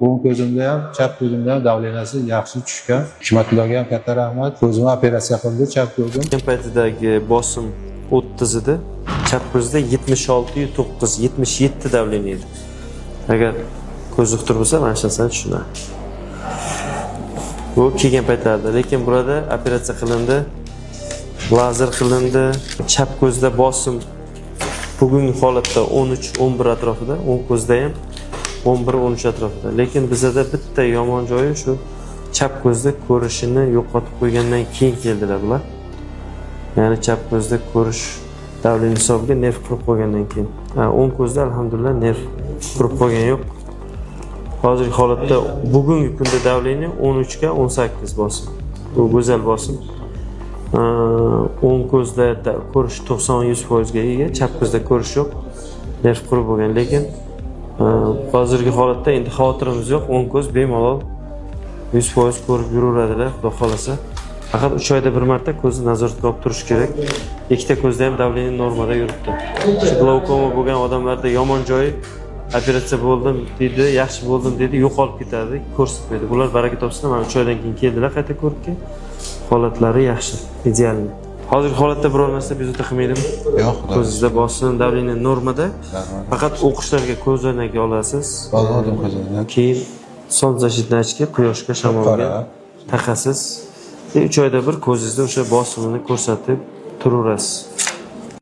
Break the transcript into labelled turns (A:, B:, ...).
A: o'ng ko'zimda ham, chap ko'zimda ham davleniyasi yaxshi tushgan. Hikmatulloga ham katta rahmat. Ko'zimni operatsiya qildi, chap ko'zim.
B: Paytidagi bosim 30 edi. Chap ko'zda 76/9, 77 davleniya edi. Agar ko'z uqtir bo'lsa, mana shu narsani tushunadi. Bu kelgan paytlarda, lekin burada operatsiya qilindi, lazer qilindi. Chap ko'zda bosim bugungi holatda 13-11 atrofida, o'ng ko'zda ham 11-13 atrofida. Lekin bizda bitta yomon joyi shu chap ko'zda ko'rishini yo'qotib qo'ygandan keyin keldilar bular. Ya'ni chap ko'zda ko'rish davleniya hisobiga nerv qurib qo'ygandan keyin. O'ng ko'zda alhamdulillah nerv qurib qo'ygan yo'q. Hozirgi holatda bugungi kunda davleniya 13 ga 18 bosim. Bu go'zal bosim. O'ng ko'zda ko'rish 90-100% ga ega, chap ko'zda ko'rish yo'q. Nerv qurib bo'lgan, lekin hozirgi holatda endi xavotirimiz yo'q. O'ng ko'z bemalol 100% ko'rib yuraveradilar, xudo xolasa. Faqat 3 oyda bir marta ko'zni nazoratga olib turish kerak. Ikkita ko'zda ham davleniya normada yuribdi. Shu glaukoma bo'lgan odamlarda yomon joyi operatsiya bo'ldim dedi, yaxshi bo'ldim dedi, yo'qolib ketadi, ko'rsatmaydi. Bular baraka topsin, mana 3 oydan keyin keldilar qayta ko'rikka. Holatlari yaxshi, ideal. Hozirgi holatda biror narsa bezovta qilmaydimi?
A: Yo'q.
B: Ko'zingizda bosim, davleniya normada. Faqat o'qishlarga ko'z o'ynaga olasiz.
A: Oldim ko'zimdan.
B: Keyin солнцезащитный quyoshga, shamolga taqasiz. 3 oyda bir ko'zingizda o'sha bosimini ko'rsatib turaverasiz.